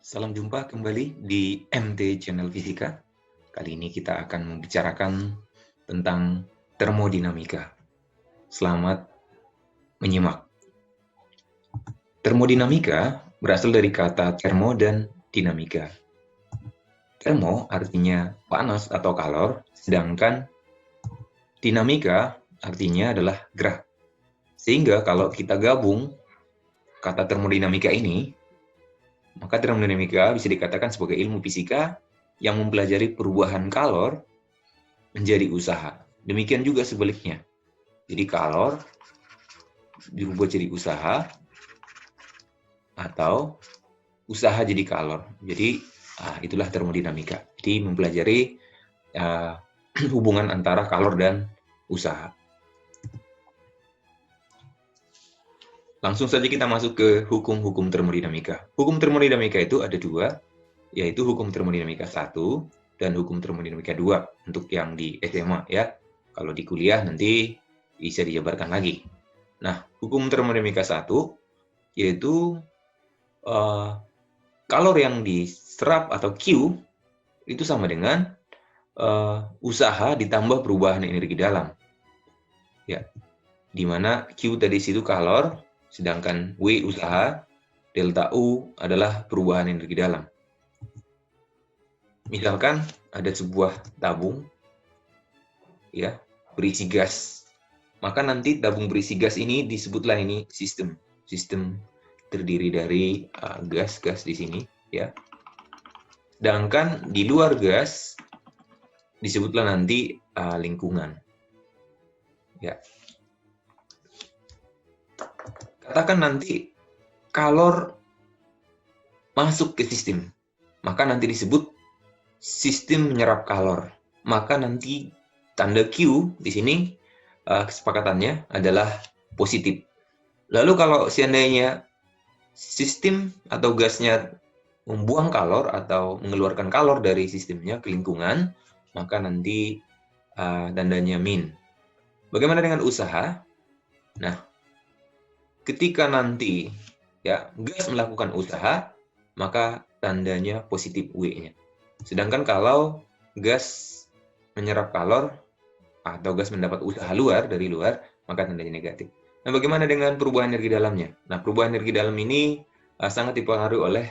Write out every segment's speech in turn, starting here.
Salam jumpa kembali di MT Channel Fisika. Kali ini kita akan membicarakan tentang termodinamika. Selamat menyimak. Termodinamika berasal dari kata termo dan dinamika. Termo artinya panas atau kalor, sedangkan dinamika artinya adalah gerak. Sehingga kalau kita gabung kata termodinamika ini, maka termodinamika bisa dikatakan sebagai ilmu fisika yang mempelajari perubahan kalor menjadi usaha. Demikian juga sebaliknya. Jadi kalor dirubah jadi usaha atau usaha jadi kalor. Jadi itulah termodinamika. Jadi mempelajari hubungan antara kalor dan usaha. Langsung saja kita masuk ke hukum-hukum termodinamika. Hukum termodinamika itu ada dua, yaitu hukum termodinamika 1 dan hukum termodinamika 2 untuk yang di SMA ya. Kalau di kuliah nanti bisa dijabarkan lagi. Nah, hukum termodinamika 1 yaitu kalor yang diserap atau Q itu sama dengan usaha ditambah perubahan energi dalam. Ya. Di mana Q tadi situ kalor, sedangkan W usaha, delta U adalah perubahan energi dalam. Misalkan ada sebuah tabung ya, berisi gas. Maka nanti tabung berisi gas ini disebutlah ini sistem. Sistem terdiri dari gas-gas di sini ya. Sedangkan di luar gas disebutlah nanti lingkungan. Ya. Katakan nanti kalor masuk ke sistem, maka nanti disebut sistem menyerap kalor. Maka nanti tanda Q di sini kesepakatannya adalah positif. Lalu kalau seandainya sistem atau gasnya membuang kalor atau mengeluarkan kalor dari sistemnya ke lingkungan, maka nanti tandanya min. Bagaimana dengan usaha? Nah, ketika nanti ya gas melakukan usaha, maka tandanya positif W-nya. Sedangkan kalau gas menyerap kalor atau gas mendapat usaha dari luar, maka tandanya negatif. Nah, bagaimana dengan perubahan energi dalamnya? Nah, perubahan energi dalam ini sangat dipengaruhi oleh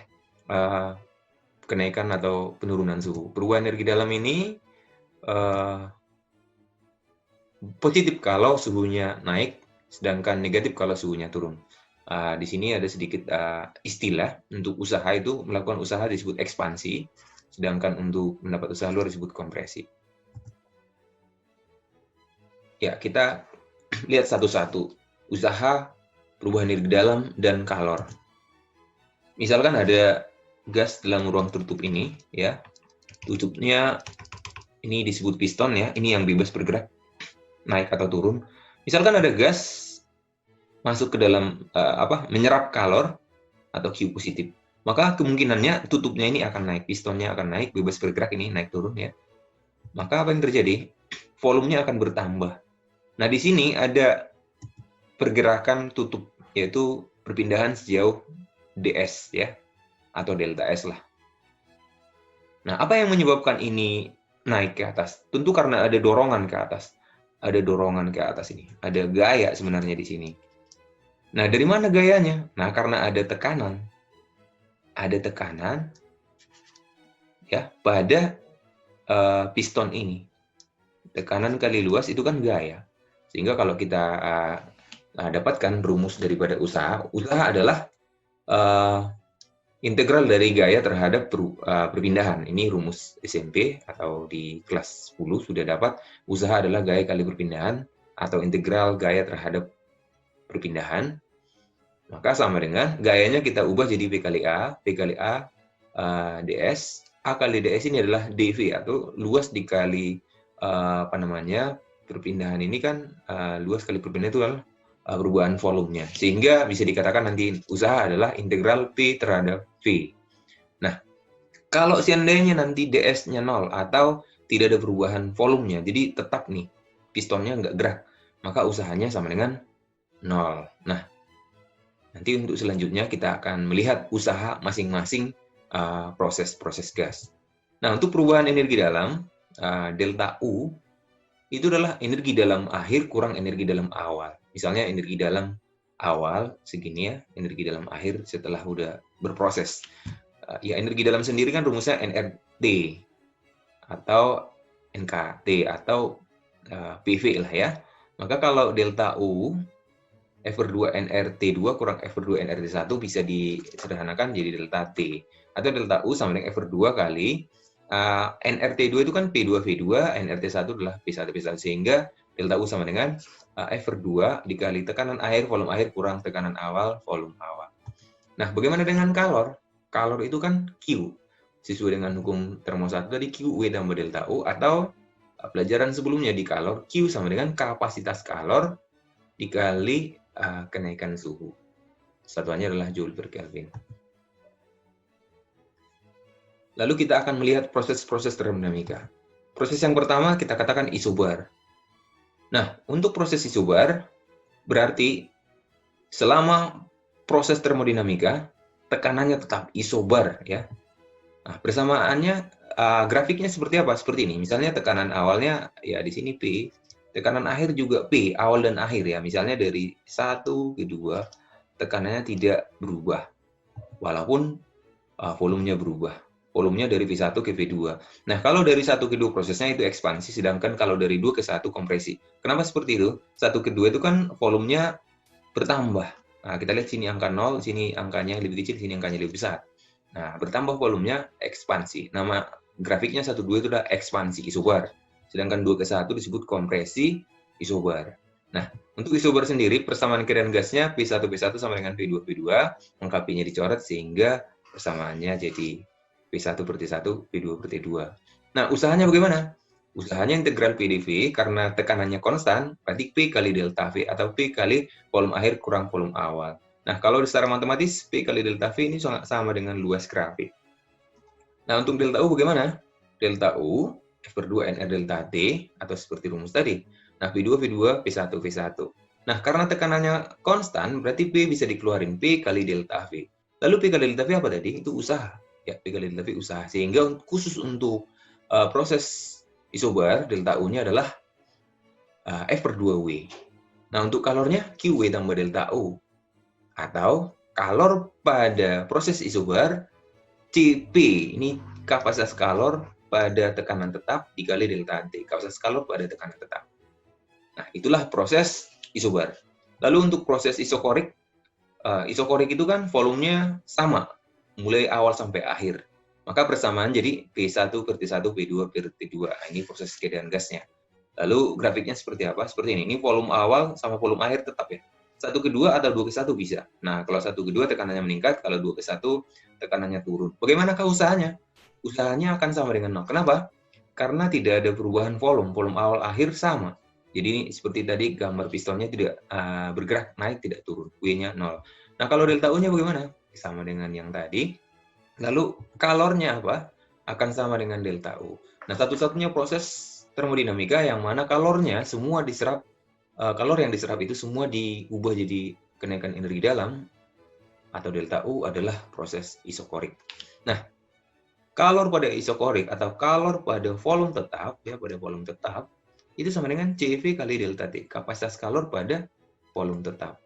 kenaikan atau penurunan suhu. Perubahan energi dalam ini positif kalau suhunya naik, sedangkan negatif kalau suhunya turun. Di sini ada sedikit istilah untuk usaha itu melakukan usaha disebut ekspansi, sedangkan untuk mendapat usaha luar disebut kompresi. Ya, kita lihat satu-satu. Usaha, perubahan energi dalam, dan kalor. Misalkan ada gas dalam ruang tertutup ini, ya. Tutupnya ini disebut piston ya, ini yang bebas bergerak, naik atau turun. Misalkan ada gas masuk ke dalam menyerap kalor atau Q positif, maka kemungkinannya tutupnya ini akan naik, pistonnya akan naik, bebas bergerak ini naik turun ya. Maka apa yang terjadi? Volumenya akan bertambah. Nah, di sini ada pergerakan tutup, yaitu perpindahan sejauh ds ya, atau delta S lah. Nah, apa yang menyebabkan ini naik ke atas? Tentu karena ada dorongan ke atas. Ada dorongan ke atas ini. Ada gaya sebenarnya di sini. Nah, dari mana gayanya? Nah, karena ada tekanan. Ada tekanan ya pada piston ini. Tekanan kali luas itu kan gaya. Sehingga kalau kita dapatkan rumus daripada usaha adalah integral dari gaya terhadap perpindahan. Ini rumus SMP atau di kelas 10 sudah dapat. Usaha adalah gaya kali perpindahan atau integral gaya terhadap perpindahan. Maka sama dengan gayanya kita ubah jadi V kali A ds. A kali ds ini adalah dV atau luas dikali perpindahan ini kan luas kali perpindahan itu adalah perubahan volumenya. Sehingga bisa dikatakan nanti usaha adalah integral P terhadap V. Nah, kalau seandainya nanti ds-nya 0 atau tidak ada perubahan volumenya, jadi tetap nih pistonnya nggak gerak, maka usahanya sama dengan 0. Nah, nanti untuk selanjutnya kita akan melihat usaha masing-masing proses gas. Nah, untuk perubahan energi dalam, delta U itu adalah energi dalam akhir kurang energi dalam awal. Misalnya energi dalam awal segini ya, energi dalam akhir setelah udah berproses. Ya, energi dalam sendiri kan rumusnya nRT atau NKT atau PV lah ya. Maka kalau delta U F per 2 nRT2 kurang F per 2 nRT1 bisa disederhanakan jadi delta T. Atau delta U sama dengan F per 2 kali nRT2 itu kan P2V2, nRT1 adalah P1V1, sehingga delta U sama dengan F per 2 dikali tekanan air, volume air kurang tekanan awal, volume awal. Nah, bagaimana dengan kalor? Kalor itu kan Q. Sesuai dengan hukum termostat tadi, QV tambah delta U, atau pelajaran sebelumnya di kalor, Q sama dengan kapasitas kalor dikali kenaikan suhu. Satuannya adalah Joule per Kelvin. Lalu kita akan melihat proses-proses termodinamika. Proses yang pertama kita katakan isobar. Nah, untuk proses isobar, berarti selama proses termodinamika, tekanannya tetap isobar, ya. Nah, persamaannya, grafiknya seperti apa? Seperti ini. Misalnya tekanan awalnya, ya di sini P, tekanan akhir juga P, awal dan akhir, ya. Misalnya dari 1 ke 2, tekanannya tidak berubah, walaupun volumenya berubah. Volumenya dari V1 ke V2. Nah, kalau dari 1 ke 2 prosesnya itu ekspansi, sedangkan kalau dari 2 ke 1 kompresi. Kenapa seperti itu? 1 ke 2 itu kan volumenya bertambah. Nah, kita lihat sini angka 0, sini angkanya lebih kecil, sini angkanya lebih besar. Nah, bertambah volumenya ekspansi. Nama grafiknya 1, 2 itu adalah ekspansi isobar. Sedangkan 2 ke 1 disebut kompresi isobar. Nah, untuk isobar sendiri, persamaan keadaan gasnya P1 sama dengan P2 angka P-nya dicoret sehingga persamaannya jadi P1 per T1, P2 per T2. Nah, usahanya bagaimana? Usahanya integral PdV, karena tekanannya konstan, berarti P kali delta V atau P kali volume akhir kurang volume awal. Nah, kalau secara matematis, P kali delta V ini sama dengan luas grafik. Nah, untuk delta U bagaimana? Delta U, F per 2 NR delta T, atau seperti rumus tadi. Nah, P2, V2, P1, V1. Nah, karena tekanannya konstan, berarti P bisa dikeluarin P kali delta V. Lalu P kali delta V apa tadi? Itu usaha. Ya, P kali delta V usaha. Sehingga khusus untuk proses isobar, delta U-nya adalah F per 2W. Nah, untuk kalornya QW tambah delta U. Atau kalor pada proses isobar, CP, ini kapasitas kalor pada tekanan tetap dikali delta T, kapasitas kalor pada tekanan tetap. Nah, itulah proses isobar. Lalu untuk proses isokorik, isokorik itu kan volumenya sama, mulai awal sampai akhir. Maka persamaan jadi P1 per T1, P2 per T2. Nah, ini proses keadaan gasnya. Lalu grafiknya seperti apa? Seperti ini. Ini volume awal sama volume akhir tetap ya. 1 ke 2 atau 2 ke 1 bisa. Nah, kalau 1 ke 2 tekanannya meningkat, kalau 2 ke 1 tekanannya turun. Bagaimanakah usahanya? Usahanya akan sama dengan 0. Kenapa? Karena tidak ada perubahan volume. Volume awal akhir sama. Jadi seperti tadi gambar pistonnya tidak bergerak naik tidak turun. W-nya 0. Nah, kalau delta U-nya bagaimana? Sama dengan yang tadi. Lalu kalornya apa? Akan sama dengan delta U. Nah, satu-satunya proses termodinamika yang mana kalornya semua diserap, kalor yang diserap itu semua diubah jadi kenaikan energi dalam atau delta U adalah proses isokorik. Nah, kalor pada isokorik atau kalor pada volume tetap, ya pada volume tetap, itu sama dengan CV kali delta T, kapasitas kalor pada volume tetap.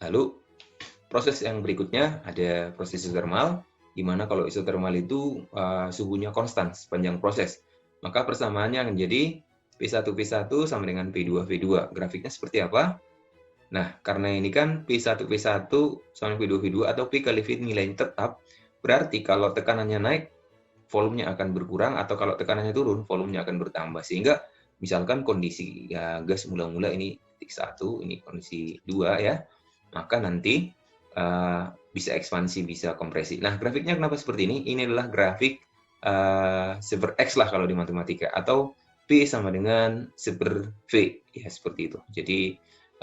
Lalu, proses yang berikutnya ada proses isotermal, di mana kalau isotermal itu suhunya konstan sepanjang proses. Maka persamaannya akan jadi P1V1 sama dengan P2V2. Grafiknya seperti apa? Nah, karena ini kan P1V1 sama P2V2 atau P kali V nilainya tetap, berarti kalau tekanannya naik, volumenya akan berkurang, atau kalau tekanannya turun, volumenya akan bertambah. Sehingga misalkan kondisi gas mula-mula ini titik 1, ini kondisi 2 ya, maka nanti bisa ekspansi, bisa kompresi. Nah, grafiknya kenapa seperti ini? Ini adalah grafik seper X lah kalau di matematika, atau P sama dengan seper V, ya seperti itu. Jadi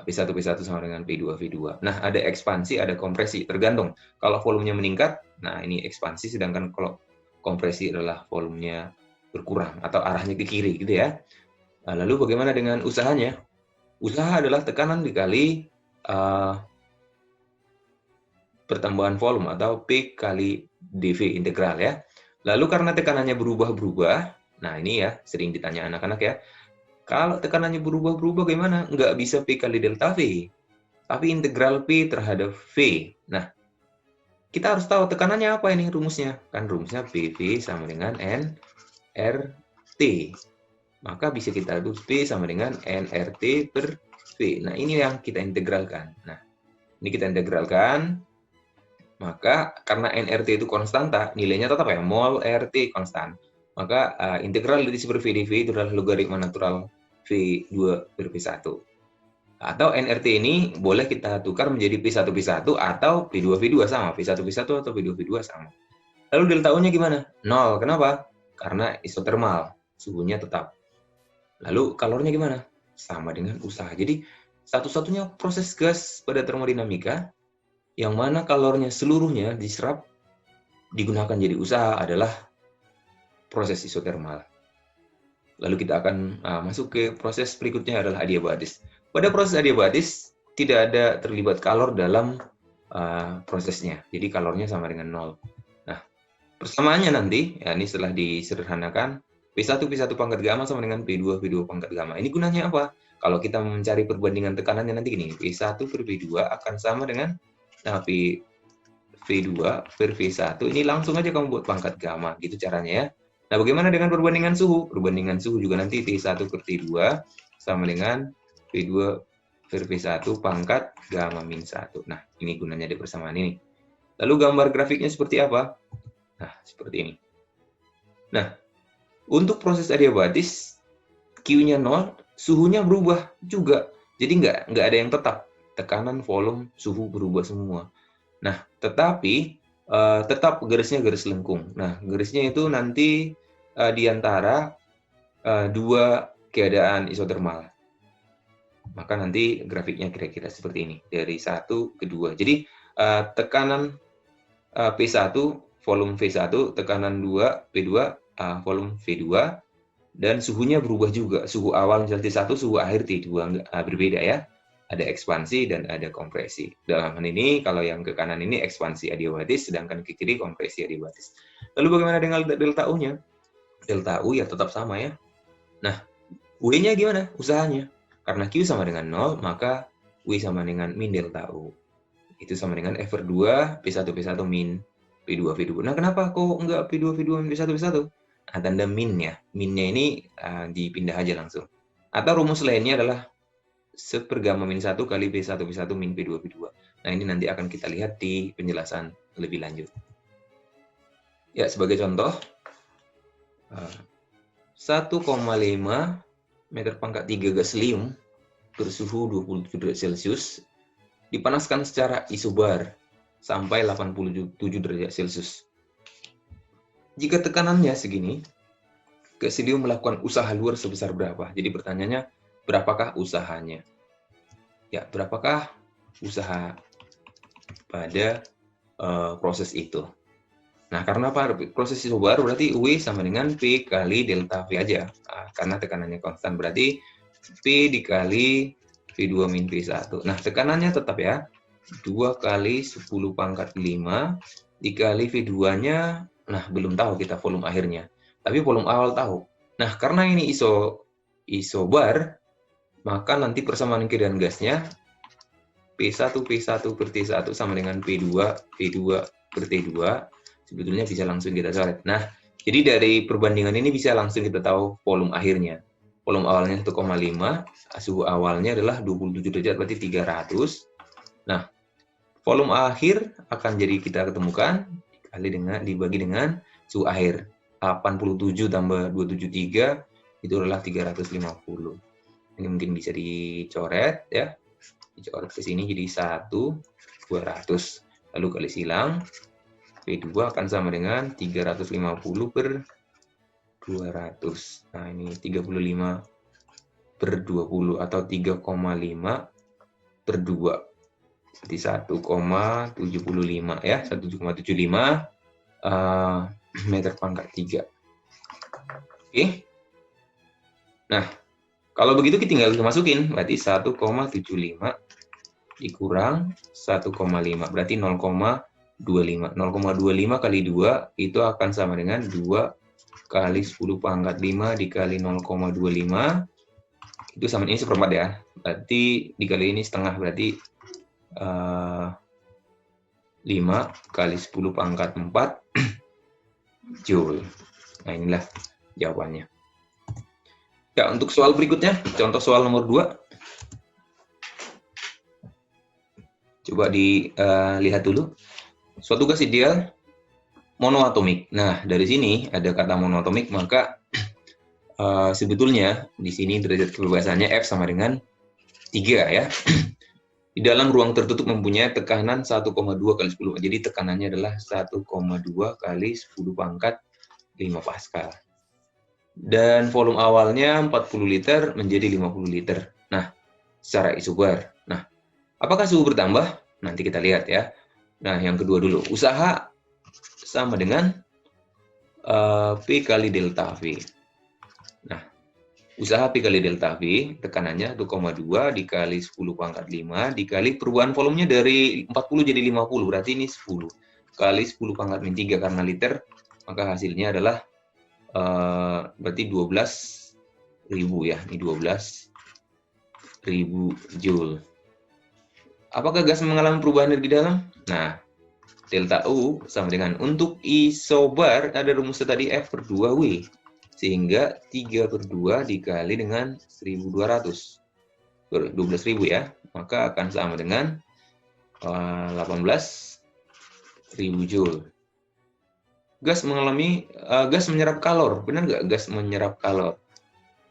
P1 sama dengan P2V2. Nah, ada ekspansi, ada kompresi, tergantung. Kalau volumenya meningkat, nah ini ekspansi, sedangkan kalau kompresi adalah volumenya berkurang atau arahnya ke kiri gitu ya. Nah, lalu bagaimana dengan usahanya? Usaha adalah tekanan dikali pertambahan volume atau P kali dV integral ya. Lalu karena tekanannya berubah-berubah, nah ini ya sering ditanya anak-anak ya, kalau tekanannya berubah-berubah gimana? Nggak bisa P kali delta V, tapi integral P terhadap V. Nah, kita harus tahu tekanannya apa ini rumusnya. Kan rumusnya PV sama dengan nRT. Maka bisa kita tulis P sama dengan nRT per V. Nah, ini yang kita integralkan. Nah, ini kita integralkan. Maka karena nRT itu konstanta, nilainya tetap ya, mol RT konstan. Maka integral dari per V dV itu adalah logaritma natural V2 per V1. Atau nRT ini boleh kita tukar menjadi P1 P1 atau P2 V2 sama, P1 P1 atau P2 V2 sama. Lalu delta U-nya gimana? 0. Kenapa? Karena isotermal, suhunya tetap. Lalu kalornya gimana? Sama dengan usaha. Jadi satu-satunya proses gas pada termodinamika yang mana kalornya seluruhnya diserap digunakan jadi usaha adalah proses isotermal. Lalu kita akan masuk ke proses berikutnya adalah adiabatis. Pada proses adiabatis tidak ada terlibat kalor dalam prosesnya. Jadi kalornya sama dengan 0. Nah, persamaannya nanti, ya ini setelah disederhanakan, P1 P1 pangkat gamma sama dengan P2 P2 pangkat gamma. Ini gunanya apa? Kalau kita mencari perbandingan tekanannya nanti gini, P1 per P2 akan sama dengan V2 per V1. Ini langsung aja kamu buat pangkat gamma, gitu caranya ya. Nah, bagaimana dengan perbandingan suhu? Perbandingan suhu juga nanti T1 per T2 sama dengan V2 per V1 pangkat gamma min 1. Nah, ini gunanya di persamaan ini. Lalu gambar grafiknya seperti apa? Nah, seperti ini. Nah, untuk proses adiabatis, Q-nya 0, suhunya berubah juga. Jadi nggak ada yang tetap. Tekanan, volume, suhu berubah semua. Nah, tetapi tetap garisnya garis lengkung. Nah, garisnya itu nanti di antara dua keadaan isotermal. Maka nanti grafiknya kira-kira seperti ini. Dari 1 ke 2. Jadi tekanan P1, volume V1, tekanan 2, P2, volume V2, dan suhunya berubah juga. Suhu awal misalnya T1, suhu akhir T2 berbeda ya. Ada ekspansi dan ada kompresi. Dalam hal ini, kalau yang ke kanan ini ekspansi adiabatis, sedangkan ke kiri kompresi adiabatis. Lalu bagaimana dengan delta U-nya? Delta U ya tetap sama ya. Nah, W-nya gimana? Usahanya. Karena Q sama dengan 0, maka W sama dengan min delta U. Itu sama dengan F per 2, P1 P1 min P2 V2. Nah, kenapa kok enggak P2 V2 min P1 P1? Nah, tanda min-nya. Min-nya ini dipindah aja langsung. Atau rumus lainnya adalah seper gamma min 1 kali P1 P1 min P2 P2. Nah, ini nanti akan kita lihat di penjelasan lebih lanjut. Ya, sebagai contoh, 1,5 meter pangkat 3 gas helium bersuhu 27 derajat Celcius dipanaskan secara isobar sampai 87 derajat Celcius. Jika tekanannya segini, gas helium melakukan usaha luar sebesar berapa? Jadi pertanyaannya, berapakah usahanya? Ya, berapakah usaha pada proses itu? Nah, karena apa? Proses isobar berarti U sama dengan P kali delta V aja. Nah, karena tekanannya konstan, berarti P dikali V2 min V1. Nah, tekanannya tetap ya. 2 kali 10 pangkat 5 dikali V2-nya, nah belum tahu kita volume akhirnya. Tapi volume awal tahu. Nah, karena ini isobar, maka nanti persamaan keadaan gasnya P1 P1 per T1 sama dengan P2 V2 per T2. Sebetulnya bisa langsung kita coret. Nah, jadi dari perbandingan ini bisa langsung kita tahu volume akhirnya. Volume awalnya 1,5, suhu awalnya adalah 27 derajat, berarti 300. Nah, volume akhir akan jadi kita ketemukan dibagi dengan suhu akhir. 87 tambah 273 itu adalah 350. Ini mungkin bisa dicoret ya. Dicoret ke sini jadi 1,200. Lalu kali silang, P2 akan sama dengan 350 per 200. Nah, ini 35 per 20 atau 3,5 per 2. Jadi 1,75 ya, 1,75 meter pangkat 3. Oke. Nah, kalau begitu kita tinggal masukin, berarti 1,75 dikurang 1,5, berarti 0,25. 0,25 kali 2 itu akan sama dengan 2 kali 10 pangkat 5 dikali 0,25, itu sama ini seperempat ya, berarti dikali ini setengah, berarti 5 kali 10 pangkat 4 Joule. Nah, inilah jawabannya. Ya, untuk soal berikutnya, contoh soal nomor 2. Coba dilihat dulu. Suatu gas ideal monoatomik. Nah, dari sini ada kata monoatomik, maka sebetulnya di sini derajat kebebasannya F sama dengan 3 ya. Di dalam ruang tertutup mempunyai tekanan 1,2 kali 10. Jadi tekanannya adalah 1,2 kali 10 pangkat 5 Pascal. Dan volume awalnya 40 liter menjadi 50 liter. Nah, secara isobar. Nah, apakah suhu bertambah? Nanti kita lihat ya. Nah, yang kedua dulu. Usaha sama dengan P kali delta V. Nah, usaha P kali delta V, tekanannya 1,2 dikali 10 pangkat 5, dikali perubahan volumenya dari 40 jadi 50, berarti ini 10. Kali 10 pangkat min 3 karena liter, maka hasilnya adalah berarti 12.000 ya, ini 12.000 Joule. Apakah gas mengalami perubahan energi dalam? Nah, delta U sama dengan, untuk isobar ada rumusnya tadi F per 2W, sehingga 3 per 2 dikali dengan 1.200, 12.000 ya, maka akan sama dengan 18.000 Joule. Gas menyerap kalor, benar nggak gas menyerap kalor?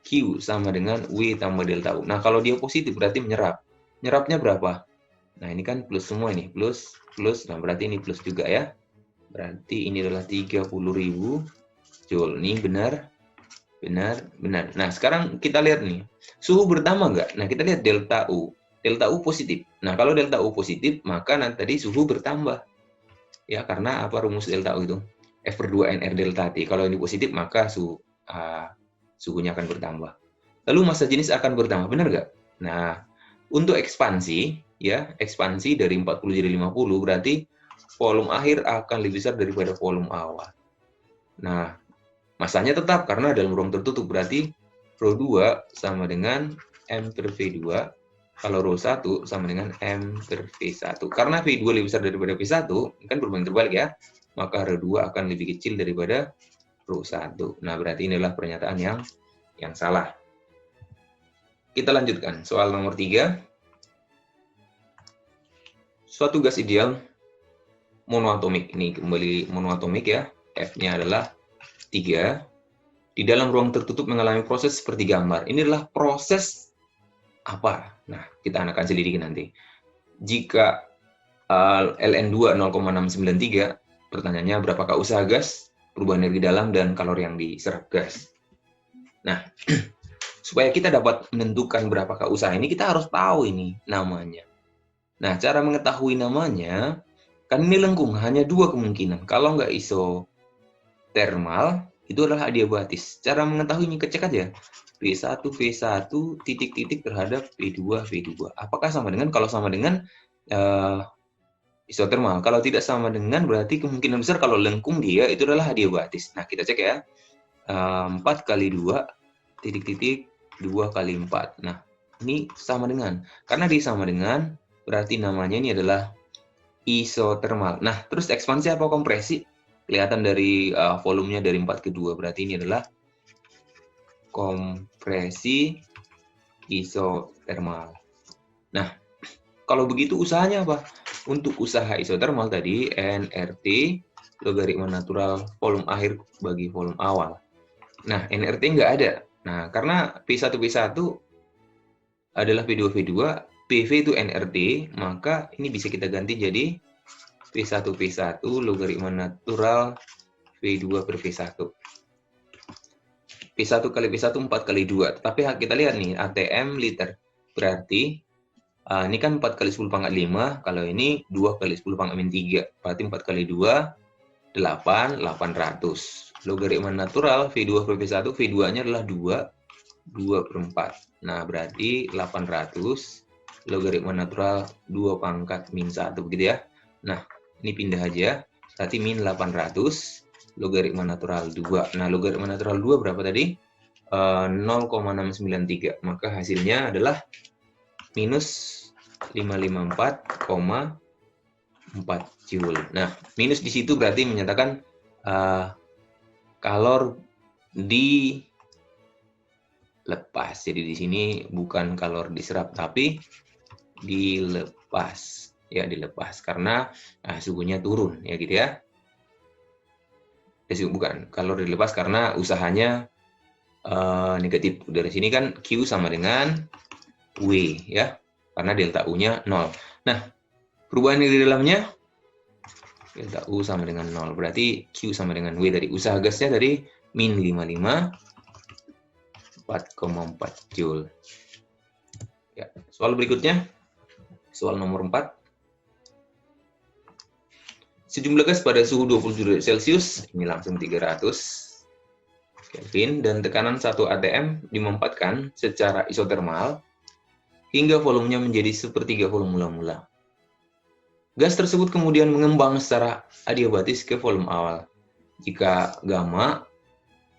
Q sama dengan W tambah delta U. Nah, kalau dia positif berarti menyerap. Nyerapnya berapa? Nah, ini kan plus semua ini, plus, nah berarti ini plus juga ya. Berarti ini adalah 30.000 Joule. Ini benar. Nah, sekarang kita lihat nih, suhu bertambah nggak? Nah, kita lihat delta U. Delta U positif. Nah, kalau delta U positif, maka nanti tadi suhu bertambah. Ya, karena apa rumus delta U itu? F per 2 NR delta T. Kalau ini positif, maka suhunya akan bertambah. Lalu massa jenis akan bertambah, benar nggak? Nah, untuk ekspansi, ya, ekspansi dari 40 jadi 50, berarti volume akhir akan lebih besar daripada volume awal. Nah, masanya tetap karena dalam ruang tertutup, berarti ρ2 sama dengan M per V2, kalau ρ1 sama dengan M per V1. Karena V2 lebih besar daripada V1, kan berbanding terbalik ya, maka ρ2 akan lebih kecil daripada ρ1. Nah, berarti inilah pernyataan yang salah. Kita lanjutkan, soal nomor 3. Suatu gas ideal monoatomik, ini kembali monoatomik ya, F-nya adalah 3, di dalam ruang tertutup mengalami proses seperti gambar. Ini adalah proses apa? Nah, kita akan selidiki nanti. Jika Ln2 0,693, pertanyaannya berapakah usaha gas, perubahan energi dalam, dan kalori yang diserap gas. Nah, supaya kita dapat menentukan berapakah usaha ini, kita harus tahu ini namanya. Nah, cara mengetahui namanya, kan ini lengkung, hanya 2 kemungkinan. Kalau nggak isotermal, itu adalah adiabatis. Cara mengetahuinya, kecek aja. V1 titik-titik terhadap V2. Apakah sama dengan? Kalau sama dengan isotermal. Kalau tidak sama dengan, berarti kemungkinan besar kalau lengkung dia itu adalah adiabatis. Nah, kita cek ya. 4 kali 2, titik-titik, 2 kali 4. Nah, ini sama dengan. Karena dia sama dengan, berarti namanya ini adalah isotermal. Nah, terus ekspansi apa kompresi? Kelihatan dari volumenya dari 4 ke 2. Berarti ini adalah kompresi isotermal. Nah, kalau begitu usahanya apa? Untuk usaha isotermal tadi, nRT, logaritma natural volume akhir bagi volume awal. Nah, nRT nggak ada. Nah, karena P1 adalah P2, PV itu nRT, maka ini bisa kita ganti jadi P1 logaritma natural V2 per V1. P1 kali P1 4 kali 2. Tapi kita lihat nih, ATM liter. Berarti ini kan 4 kali 10 pangkat 5. Kalau ini 2 kali 10 pangkat min 3. Berarti 4 kali 2, 8, 800. Logaritma natural V2 per V1, V2-nya adalah 2 per 4. Nah, berarti 800 logaritma natural 2 pangkat min 1, begitu ya. Nah, ini pindah aja, berarti min 800, logaritma natural 2. Nah, logaritma natural 2 berapa tadi? 0,693, maka hasilnya adalah minus 554,4 Joule. Nah, minus di situ berarti menyatakan kalor dilepas. Jadi di sini bukan kalor diserap, tapi dilepas. Ya, dilepas karena suhunya turun, ya gitu ya. Bukan, kalor dilepas karena usahanya negatif. Dari sini kan Q sama dengan W, ya. Karena delta U-nya 0. Nah, perubahan di dalamnya delta U sama dengan 0. Berarti Q sama dengan W dari usaha gasnya dari min 55 4,4 Joule. Ya, soal berikutnya, soal nomor 4. Sejumlah gas pada suhu 27 derajat Celcius, ini langsung 300 Kelvin, dan tekanan 1 atm dimampatkan secara isotermal hingga volumenya menjadi sepertiga volume mula-mula. Gas tersebut kemudian mengembang secara adiabatis ke volume awal. Jika gamma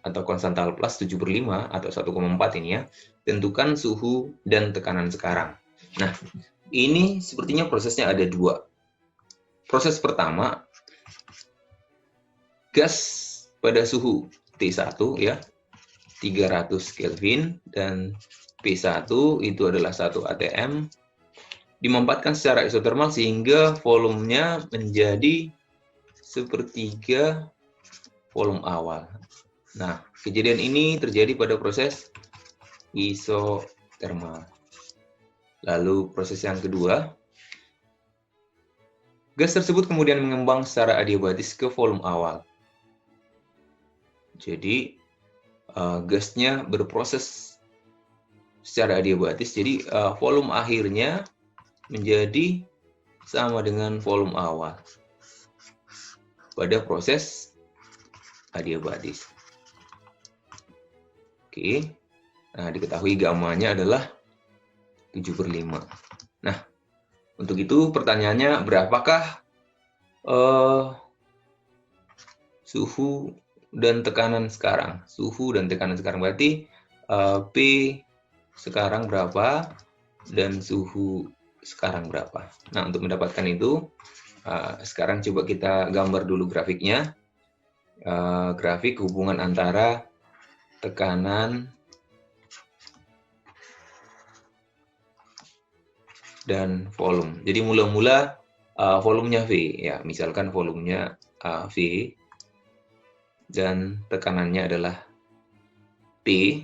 atau konstanta plus 7/5 atau 1,4 ini ya, tentukan suhu dan tekanan sekarang. Nah, ini sepertinya prosesnya ada dua. Proses pertama, gas pada suhu T1 ya, 300 Kelvin, dan P1 itu adalah 1 atm, dimampatkan secara isotermal sehingga volumenya menjadi sepertiga volume awal. Nah, kejadian ini terjadi pada proses isotermal. Lalu proses yang kedua, gas tersebut kemudian mengembang secara adiabatis ke volume awal. Jadi, gasnya berproses secara adiabatis, jadi volume akhirnya menjadi sama dengan volume awal pada proses adiabatis. Oke, nah diketahui gammanya adalah 7/5. Nah, untuk itu pertanyaannya, berapakah suhu dan tekanan sekarang? Suhu dan tekanan sekarang berarti P sekarang berapa dan suhu sekarang berapa. Nah, untuk mendapatkan itu, sekarang coba kita gambar dulu grafiknya. Grafik hubungan antara tekanan dan volume. Jadi mula-mula volumenya V, ya, misalkan volumenya V dan tekanannya adalah P.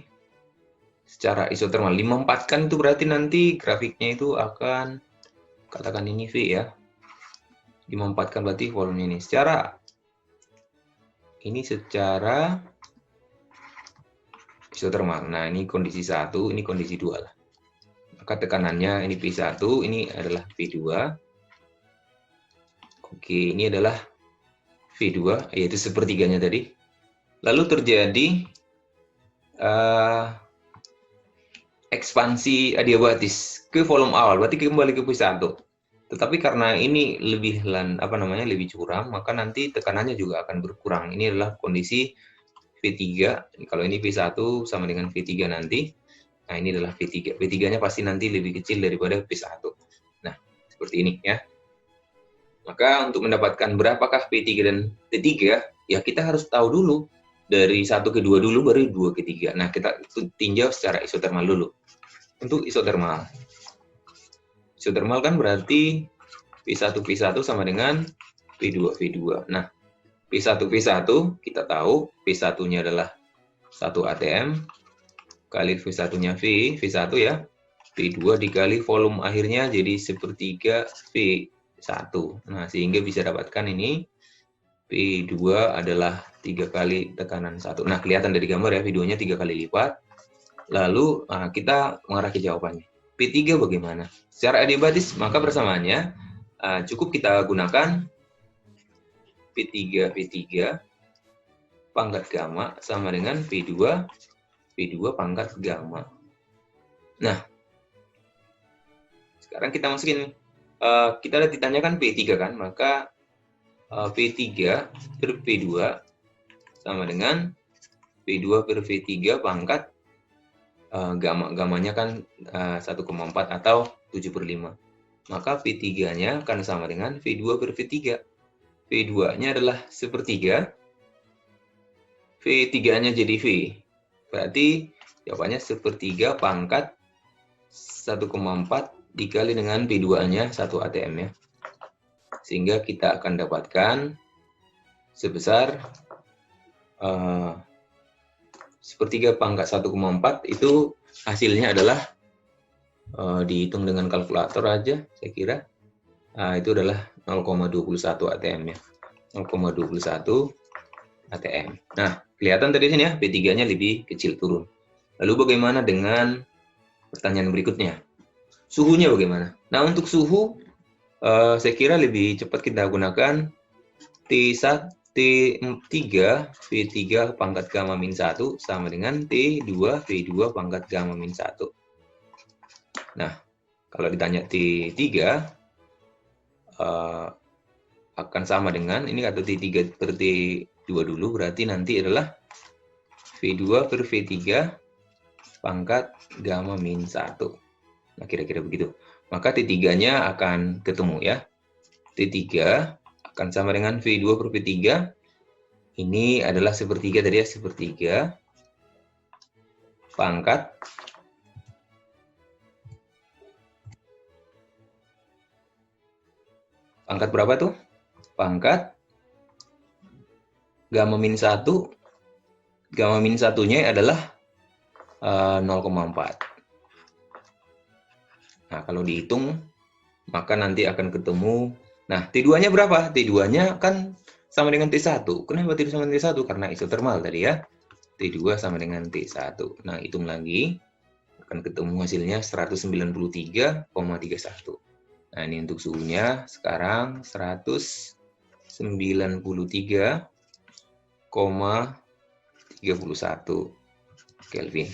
Secara isotermal dimampatkan itu berarti nanti grafiknya itu akan, katakan ini V ya, dimampatkan berarti volume ini secara isotermal. Nah, ini kondisi 1, ini kondisi 2 lah. Maka tekanannya ini P1, ini adalah P2. Oke, ini adalah V2, yaitu sepertiganya tadi. Lalu terjadi ekspansi adiabatis ke volume awal, berarti kembali ke P1. Tetapi karena ini lebih curam, maka nanti tekanannya juga akan berkurang. Ini adalah kondisi V3. Kalau ini P1 sama dengan V3 nanti. Nah, ini adalah V3. V3-nya pasti nanti lebih kecil daripada P1. Nah, seperti ini ya. Maka untuk mendapatkan berapakah P3 dan T3, ya kita harus tahu dulu. Dari 1 ke 2 dulu, baru 2 ke 3. Nah, kita tinjau secara isotermal dulu. Untuk isotermal. Isotermal kan berarti P1 sama dengan P2. Nah, P1 kita tahu P1-nya adalah 1 atm kali V1-nya V1 ya. P2 dikali volume akhirnya jadi sepertiga V1. Nah, sehingga bisa dapatkan ini P2 adalah 3 kali tekanan 1. Nah, kelihatan dari gambar ya, V2-nya 3 kali lipat. Lalu kita mengarah ke jawabannya. P3 bagaimana? Secara adiabatis, maka persamaannya cukup kita gunakan P3 pangkat gamma sama dengan P2 pangkat gamma. Nah, Sekarang kita masukin, kita ditanyakan P3 kan, maka P3 per P2 sama dengan P2 per V3 pangkat gamanya kan 1,4 atau 7/5. Maka V3-nya akan sama dengan V2 per V3. V2-nya adalah 1/3, V3-nya jadi V. Berarti jawabannya 1/3 pangkat 1,4 dikali dengan V2-nya 1 ATM ya. Sehingga kita akan dapatkan sebesar 1/3 pangkat 1,4 itu hasilnya adalah dihitung dengan kalkulator aja saya kira itu adalah 0,21 ATM ya. 0,21 ATM. Nah, kelihatan tadi sini ya, P3-nya lebih kecil turun. Lalu bagaimana dengan pertanyaan berikutnya? Suhunya bagaimana? Nah, untuk suhu saya kira lebih cepat kita gunakan T3 V3 pangkat gamma min 1 sama dengan T2 V2 pangkat gamma min 1. Nah, kalau ditanya T3 akan sama dengan, ini kata T3 per T2 dulu, berarti nanti adalah V2 per V3 pangkat gamma min 1. Nah, kira-kira begitu. Maka T3-nya akan ketemu ya. T3 akan sama dengan V2 per V3. Ini adalah 1/3 tadi ya, 1/3 pangkat berapa tuh? Pangkat gamma min 1. Gamma min 1-nya adalah 0,4. Nah, kalau dihitung, maka nanti akan ketemu. Nah, T2-nya berapa? T2-nya kan sama dengan T1. Kenapa T2 sama dengan T1? Karena isotermal tadi ya. T2 sama dengan T1. Nah, hitung lagi. Akan ketemu hasilnya 193,31. Nah, ini untuk suhunya sekarang 193,31 Kelvin.